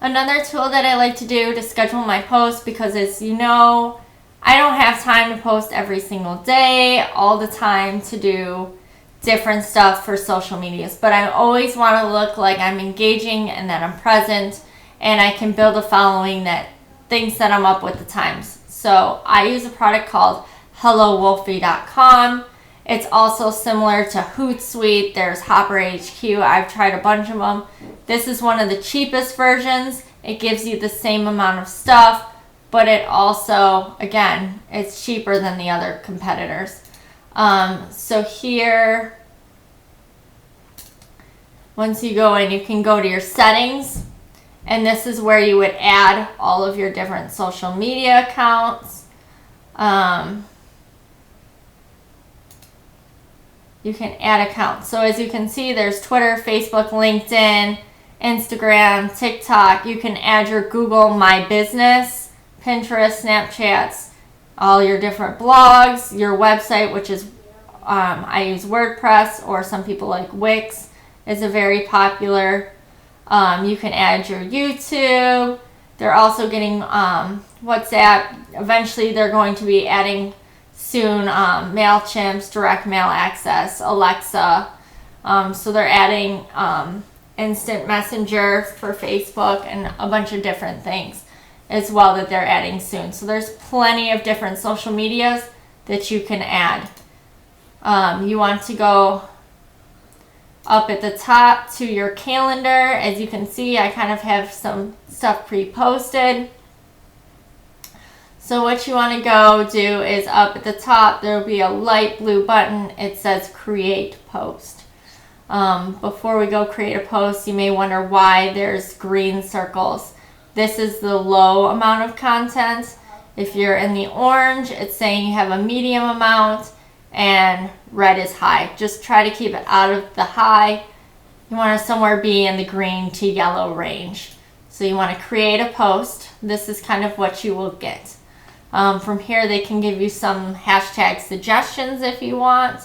Another tool that I like to do to schedule my posts, because as you know, I don't have time to post every single day, all the time to do different stuff for social medias, but I always want to look like I'm engaging and that I'm present and I can build a following that thinks that I'm up with the times. So I use a product called HelloWolfie.com. It's also similar to Hootsuite. There's Hopper HQ. I've tried a bunch of them. This is one of the cheapest versions. It gives you the same amount of stuff, but it also, again, it's cheaper than the other competitors. So here, once you go in, you can go to your settings, and this is where you would add all of your different social media accounts. You can add accounts. So as you can see, there's Twitter, Facebook, LinkedIn, Instagram, TikTok. You can add your Google My Business, Pinterest, Snapchats, all your different blogs, your website, which is, I use WordPress, or some people like Wix is a very popular. You can add your YouTube. They're also getting WhatsApp. Eventually they're going to be adding soon MailChimp's direct mail access, Alexa. So they're adding instant messenger for Facebook and a bunch of different things as well that they're adding soon. So there's plenty of different social medias that you can add. You want to go up at the top to your calendar. As you can see, I kind of have some stuff pre-posted. So what you want to go do is up at the top, there will be a light blue button. It says create post. Before we go create a post, you may wonder why there's green circles. This is the low amount of content. If you're in the orange, it's saying you have a medium amount, and red is high. Just try to keep it out of the high. You want to somewhere be in the green to yellow range. So you want to create a post. This is kind of what you will get. From here, they can give you some hashtag suggestions if you want.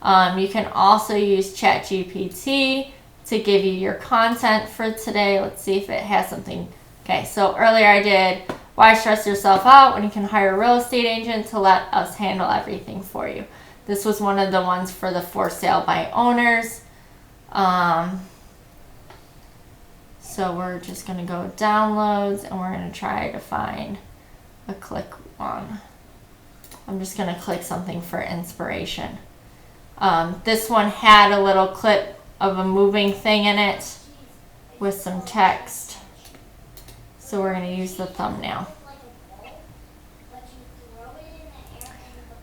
You can also use ChatGPT to give you your content for today. Let's see if it has something. Okay, so earlier I did, why stress yourself out when you can hire a real estate agent to let us handle everything for you. This was one of the ones for the for sale by owners. So we're just going to go downloads, and we're going to try to find a click on. I'm just going to click something for inspiration. This one had a little clip of a moving thing in it with some text. So we're going to use the thumbnail.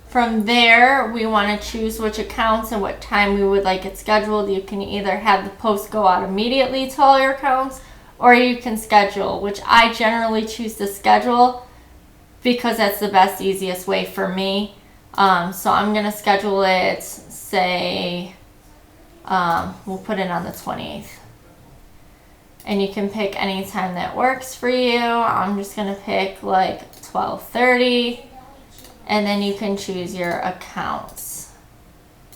From there, we want to choose which accounts and what time we would like it scheduled. You can either have the post go out immediately to all your accounts, or you can schedule, which I generally choose to schedule because that's the best, easiest way for me. So I'm going to schedule it, say, we'll put it on the 28th. And you can pick any time that works for you. I'm just going to pick like 12:30. And then you can choose your accounts.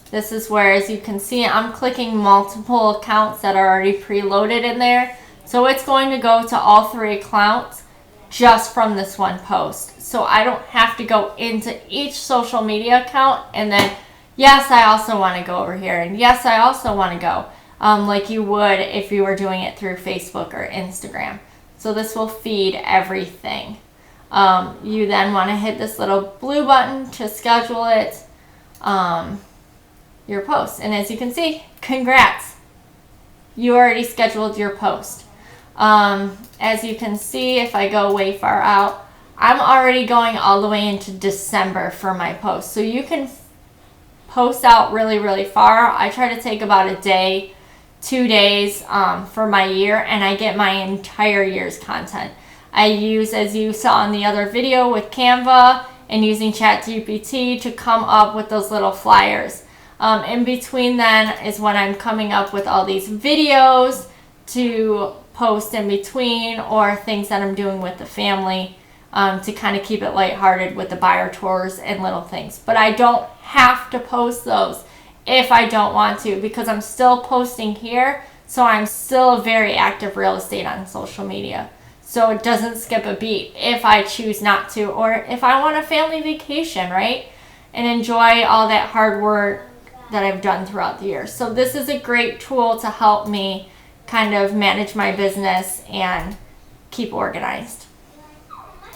This is where, as you can see, I'm clicking multiple accounts that are already preloaded in there. So it's going to go to all 3 accounts just from this one post. So I don't have to go into each social media account and then, yes, I also want to go over here. And yes, I also want to go. Like you would if you were doing it through Facebook or Instagram. So this will feed everything. You then want to hit this little blue button to schedule it, your post. And as you can see, congrats. You already scheduled your post. As you can see, if I go way far out, I'm already going all the way into December for my post. So you can post out really, really far. I try to take about a day, 2 days for my year, and I get my entire year's content. I use, as you saw in the other video with Canva and using ChatGPT to come up with those little flyers. In between then is when I'm coming up with all these videos to post in between, or things that I'm doing with the family to kind of keep it lighthearted with the buyer tours and little things. But I don't have to post those if I don't want to, because I'm still posting here. So I'm still very active real estate on social media. so it doesn't skip a beat if I choose not to, or if I want a family vacation, right? And enjoy all that hard work that I've done throughout the year. So this is a great tool to help me kind of manage my business and keep organized.